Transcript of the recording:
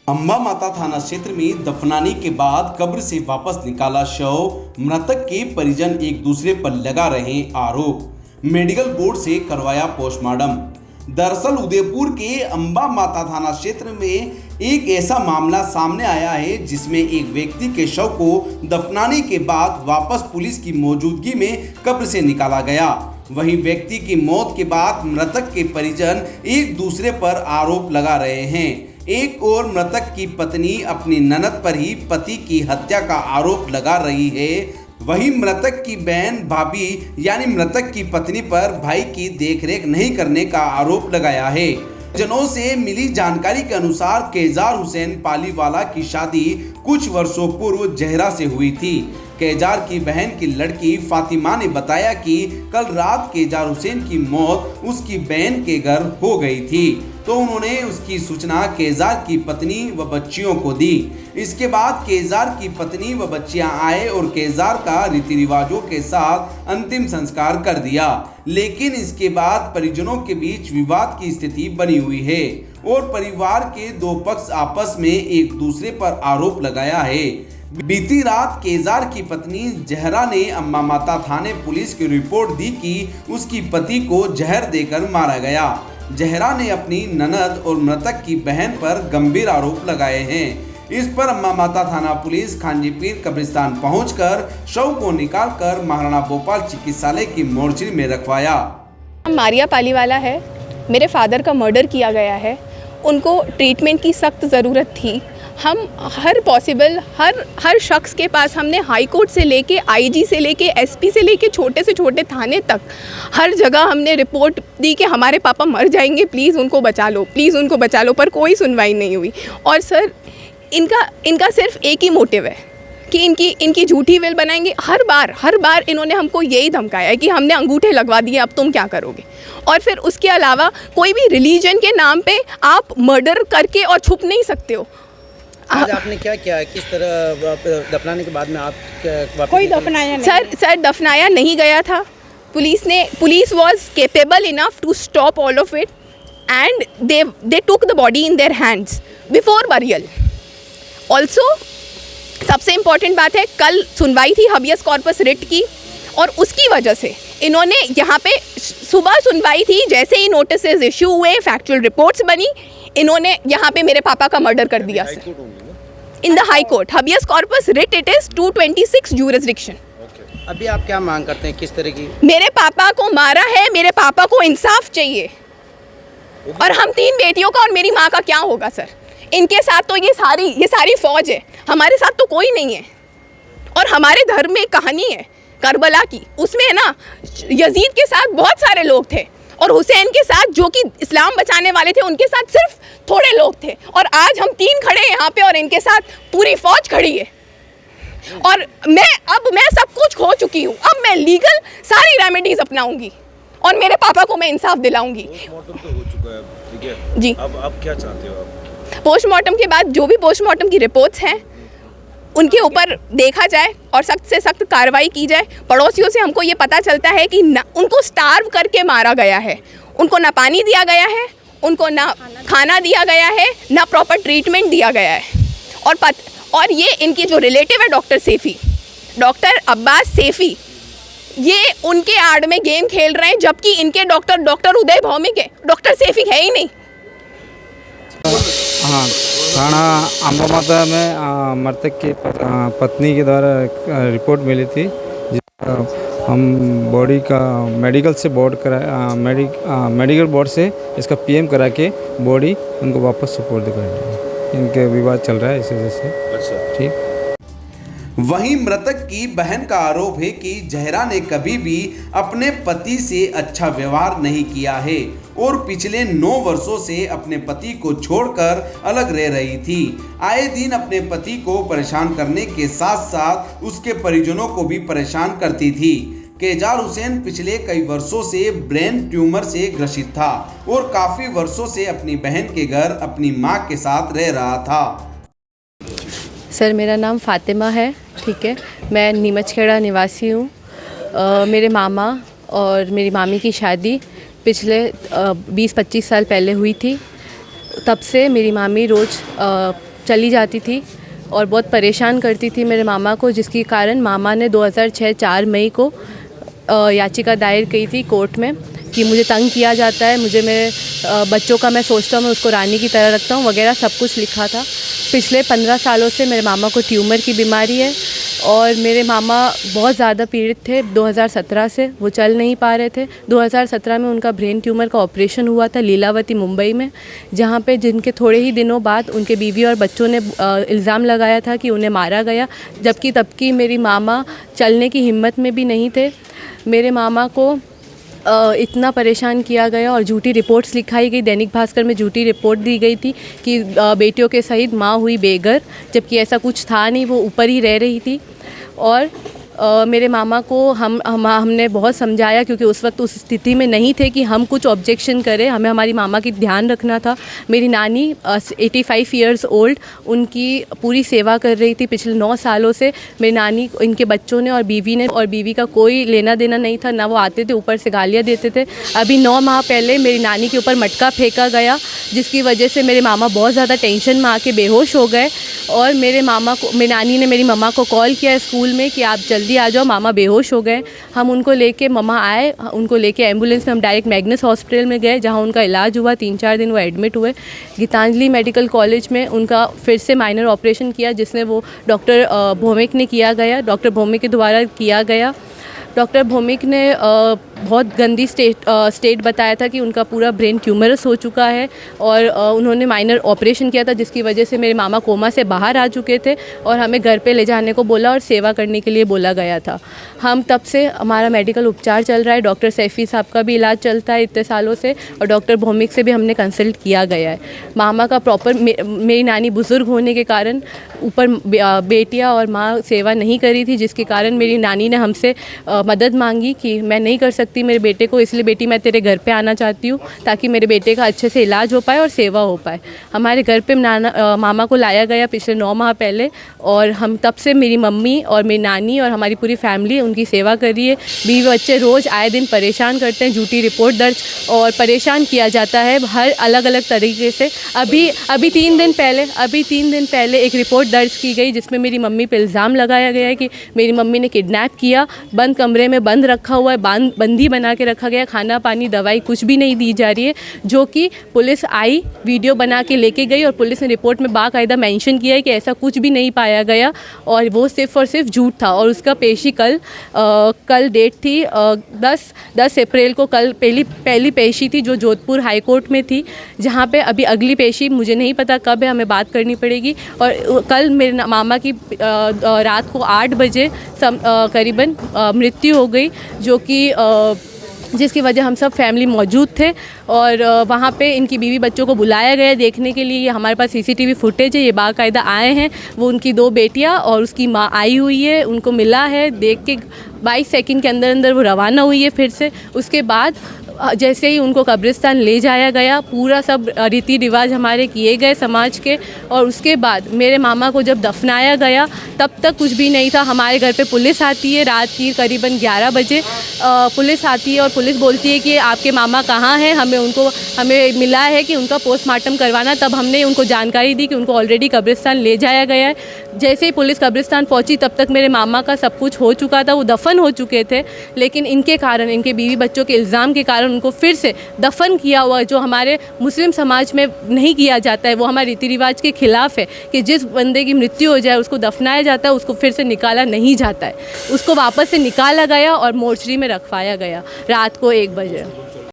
अम्बा माता थाना क्षेत्र में दफनाने के बाद कब्र से वापस निकाला शव, मृतक के परिजन एक दूसरे पर लगा रहे आरोप। मेडिकल बोर्ड से करवाया पोस्टमार्टम। दरअसल उदयपुर के अम्बा माता थाना क्षेत्र में एक ऐसा मामला सामने आया है जिसमें एक व्यक्ति के शव को दफनाने के बाद वापस पुलिस की मौजूदगी में कब्र से निकाला गया। वहीं व्यक्ति की मौत के बाद मृतक के परिजन एक दूसरे पर आरोप लगा रहे हैं। एक और मृतक की पत्नी अपनी ननद पर ही पति की हत्या का आरोप लगा रही है। वहीं मृतक की बहन भाभी यानी मृतक की पत्नी पर भाई की देखरेख नहीं करने का आरोप लगाया है। जनों से मिली जानकारी के अनुसार केजार हुसैन पालीवाला की शादी कुछ वर्षों पूर्व जहरा से हुई थी। केजार की बहन की लड़की फातिमा ने बताया कि कल रात केजार हुसैन की मौत उसकी बहन के घर हो गई थी, तो उन्होंने उसकी सूचना केजार की पत्नी व बच्चियों को दी। इसके बाद केजार की पत्नी व बच्चियां आए और केजार का रीति रिवाजों के साथ अंतिम संस्कार कर दिया। लेकिन इसके बाद परिजनों के बीच विवाद की स्थिति बनी हुई है और परिवार के दो पक्ष आपस में एक दूसरे पर आरोप लगाया है। बीती रात केजार की पत्नी जहरा ने अम्बा माता थाने पुलिस की रिपोर्ट दी कि उसकी पति को जहर देकर मारा गया। जहरा ने अपनी ननद और मृतक की बहन पर गंभीर आरोप लगाए हैं। इस पर अम्बा माता थाना पुलिस खांजीपीर कब्रिस्तान पहुंचकर शव को निकालकर महाराणा भोपाल चिकित्सालय की मोर्चरी में रखवाया। मारिया पालीवाला है, मेरे फादर का मर्डर किया गया है, उनको ट्रीटमेंट की सख्त ज़रूरत थी। हम हर पॉसिबल हर शख्स के पास हमने हाई कोर्ट से लेके आईजी से लेके एसपी से लेके छोटे से छोटे थाने तक हर जगह हमने रिपोर्ट दी कि हमारे पापा मर जाएंगे, प्लीज़ उनको बचा लो, प्लीज़ उनको बचा लो, पर कोई सुनवाई नहीं हुई। और सर इनका सिर्फ एक ही मोटिव है कि इनकी झूठी विल बनाएंगे। हर बार इन्होंने हमको यही धमकाया है कि हमने अंगूठे लगवा दिए, अब तुम क्या करोगे। और फिर उसके अलावा कोई भी रिलीजन के नाम पे आप मर्डर करके और छुप नहीं सकते हो। आज आपने क्या किया, किस तरह दफनाने के बाद में आप कोई दफनाया नहीं सर दफनाया नहीं गया था। Police was capable enough to stop all of it and they took the body in their hands before burial. Also सबसे इम्पॉर्टेंट बात है, कल सुनवाई थी हबियस कॉर्पस रिट की और उसकी वजह से इन्होंने यहाँ पे सुबह सुनवाई थी, जैसे ही नोटिसेस इशू हुए, फैक्चुअल रिपोर्ट्स बनी, इन्होंने यहाँ पे मेरे पापा का मर्डर कर दिया sir. In the high court habeas corpus writ it is 226 jurisdiction. अभी आप क्या मांग करते हैं, किस तरह की? मेरे पापा को मारा है, मेरे पापा को इंसाफ चाहिए। और हम 3 बेटियों का और मेरी माँ का क्या होगा सर? इनके साथ तो ये सारी फौज है, हमारे साथ तो कोई नहीं है। और हमारे धर्म में कहानी है करबला की, उसमें है ना यजीद के साथ बहुत सारे लोग थे और हुसैन के साथ जो कि इस्लाम बचाने वाले थे उनके साथ सिर्फ थोड़े लोग थे। और आज हम 3 खड़े हैं यहाँ पे और इनके साथ पूरी फौज खड़ी है। और मैं सब कुछ खो चुकी हूँ, अब मैं लीगल सारी रेमेडीज अपनाऊंगी और मेरे पापा को मैं इंसाफ दिलाऊंगी। पोस्टमार्टम तो हो चुका है, ठीक है जी। अब क्या चाहते हो आप? पोस्टमार्टम के बाद जो भी पोस्टमार्टम की रिपोर्ट्स हैं उनके ऊपर देखा जाए और सख्त से सख्त कार्रवाई की जाए। पड़ोसियों से हमको ये पता चलता है कि उनको स्टार्व करके मारा गया है, उनको ना पानी दिया गया है, उनको ना खाना दिया गया है, ना प्रॉपर ट्रीटमेंट दिया गया है। और ये इनकी जो रिलेटिव है डॉक्टर अब्बास सैफी, ये उनके आड़ में गेम खेल रहे हैं, जबकि इनके डॉक्टर उदय भौमिक है, डॉक्टर सैफी है ही नहीं। हाँ, थाना अम्बा माता में मृतक की पत्नी के द्वारा रिपोर्ट मिली थी। हम बॉडी का मेडिकल बोर्ड से इसका पीएम करा के बॉडी उनको वापस सुपुर्द कर रहे हैं। इनके विवाद चल रहा है इस वजह से। अच्छा, ठीक। वहीं मृतक की बहन का आरोप है कि जहरा ने कभी भी अपने पति से अच्छा व्यवहार नहीं किया है और पिछले 9 वर्षों से अपने पति को छोड़कर अलग रह रही थी। आए दिन अपने पति को परेशान करने के साथ साथ उसके परिजनों को भी परेशान करती थी। केजार हुसैन पिछले कई वर्षों से ब्रेन ट्यूमर से ग्रसित था और काफ़ी वर्षों से अपनी बहन के घर अपनी मां के साथ रह रहा था। सर, मेरा नाम फातिमा है, ठीक है। मैं नीमचखेड़ा निवासी हूँ। मेरे मामा और मेरी मामी की शादी पिछले 20-25 साल पहले हुई थी। तब से मेरी मामी रोज़ चली जाती थी और बहुत परेशान करती थी मेरे मामा को, जिसके कारण मामा ने 2006-4 मई को याचिका दायर की थी कोर्ट में कि मुझे तंग किया जाता है, मुझे मेरे बच्चों का मैं सोचता हूँ मैं उसको रानी की तरह रखता हूँ वगैरह सब कुछ लिखा था। पिछले 15 सालों से मेरे मामा को ट्यूमर की बीमारी है और मेरे मामा बहुत ज़्यादा पीड़ित थे 2017 से, वो चल नहीं पा रहे थे। 2017 में उनका ब्रेन ट्यूमर का ऑपरेशन हुआ था लीलावती मुंबई में, जहाँ पे जिनके थोड़े ही दिनों बाद उनके बीवी और बच्चों ने इल्ज़ाम लगाया था कि उन्हें मारा गया, जबकि तब की मेरी मामा चलने की हिम्मत में भी नहीं थे। मेरे मामा को इतना परेशान किया गया और झूठी रिपोर्ट्स लिखाई गई। दैनिक भास्कर में झूठी रिपोर्ट दी गई थी कि बेटियों के सहित माँ हुई बेघर, जबकि ऐसा कुछ था नहीं, वो ऊपर ही रह रही थी। और मेरे मामा को हमने बहुत समझाया, क्योंकि उस वक्त उस स्थिति में नहीं थे कि हम कुछ ऑब्जेक्शन करें, हमें हमारी मामा की ध्यान रखना था। मेरी नानी 85 ईयर्स ओल्ड, उनकी पूरी सेवा कर रही थी पिछले 9 सालों से। मेरी नानी, इनके बच्चों ने और बीवी का कोई लेना देना नहीं था, ना वो आते थे ऊपर से गालियाँ देते थे। अभी 9 माह पहले मेरी नानी के ऊपर मटका फेंका गया, जिसकी वजह से मेरे मामा बहुत ज़्यादा टेंशन में आके बेहोश हो गए और मेरी नानी ने मेरी मम्मा को कॉल किया स्कूल में कि आप जल्दी आ जाओ, मामा बेहोश हो गए। हम उनको लेके, मम्मा आए, उनको लेके एम्बुलेंस में हम डायरेक्ट मैग्नस हॉस्पिटल में गए, जहां उनका इलाज हुआ। 3-4 दिन वो एडमिट हुए। गीतांजलि मेडिकल कॉलेज में उनका फिर से माइनर ऑपरेशन किया, जिसने वो डॉक्टर भौमिक ने किया गया, डॉक्टर भौमिक के द्वारा किया गया। डॉक्टर भौमिक ने बहुत गंदी स्टेट बताया था कि उनका पूरा ब्रेन ट्यूमरस हो चुका है और उन्होंने माइनर ऑपरेशन किया था, जिसकी वजह से मेरे मामा कोमा से बाहर आ चुके थे और हमें घर पे ले जाने को बोला और सेवा करने के लिए बोला गया था। हम तब से हमारा मेडिकल उपचार चल रहा है, डॉक्टर सैफ़ी साहब का भी इलाज चलता है इतने सालों से और डॉक्टर भौमिक से भी हमने कंसल्ट किया गया है। मामा का मेरी नानी बुज़ुर्ग होने के कारण ऊपर बेटियाँ और माँ सेवा नहीं करी थी, जिसके कारण मेरी नानी ने हमसे मदद मांगी कि मैं नहीं कर सकती मेरे बेटे को, इसलिए बेटी मैं तेरे घर पे आना चाहती हूँ ताकि मेरे बेटे का अच्छे से इलाज हो पाए और सेवा हो पाए। हमारे घर पे मामा को लाया गया पिछले 9 माह पहले और हम तब से, मेरी मम्मी और मेरी नानी और हमारी पूरी फैमिली उनकी सेवा कर रही है। बीवी बच्चे रोज़ आए दिन परेशान करते हैं, झूठी रिपोर्ट दर्ज और परेशान किया जाता है हर अलग अलग तरीके से। अभी 3 दिन पहले एक रिपोर्ट दर्ज की गई जिसमें मेरी मम्मी पे इल्ज़ाम लगाया गया है कि मेरी मम्मी ने किडनैप किया, बंद कमरे में बंद रखा हुआ है, बंदी बना के रखा गया, खाना पानी दवाई कुछ भी नहीं दी जा रही है, जो कि पुलिस आई, वीडियो बना के लेके गई और पुलिस ने रिपोर्ट में बाकायदा मेंशन किया है कि ऐसा कुछ भी नहीं पाया गया और वो सिर्फ़ और सिर्फ झूठ था। और उसका पेशी कल डेट थी 10 अप्रैल को, कल पहली पेशी थी जो जोधपुर हाई कोर्ट में थी, जहाँ पे अभी अगली पेशी मुझे नहीं पता कब है, हमें बात करनी पड़ेगी। और कल मेरे मामा की रात को 8 बजे करीबन मृत्यु हो गई, जो कि जिसकी वजह हम सब फैमिली मौजूद थे और वहाँ पे इनकी बीवी बच्चों को बुलाया गया देखने के लिए। हमारे पास CCTV फुटेज है, ये बाकायदा आए हैं, वो उनकी 2 बेटियाँ और उसकी माँ आई हुई है, उनको मिला है, देख के 22 सेकंड के अंदर वो रवाना हुई है फिर से। उसके बाद जैसे ही उनको कब्रिस्तान ले जाया गया, पूरा सब रीति रिवाज हमारे किए गए समाज के, और उसके बाद मेरे मामा को जब दफनाया गया तब तक कुछ भी नहीं था। हमारे घर पे पुलिस आती है रात की करीबन 11 बजे, पुलिस आती है और पुलिस बोलती है कि आपके मामा कहाँ हैं, हमें मिला है कि उनका पोस्टमार्टम करवाना। तब हमने उनको जानकारी दी कि उनको ऑलरेडी कब्रिस्तान ले जाया गया है। जैसे ही पुलिस कब्रिस्तान पहुंची तब तक मेरे मामा का सब कुछ हो चुका था, वो दफन हो चुके थे, लेकिन इनके कारण, इनके बीवी बच्चों के इल्ज़ाम के कारण उनको फिर से दफन किया हुआ, जो हमारे मुस्लिम समाज में नहीं किया जाता है, वो हमारे रीति रिवाज के खिलाफ है कि जिस बंदे की मृत्यु हो जाए उसको दफनाया जाता है, उसको फिर से निकाला नहीं जाता है। उसको वापस से निकाला गया और मोर्चरी में रखवाया गया रात को 1 बजे।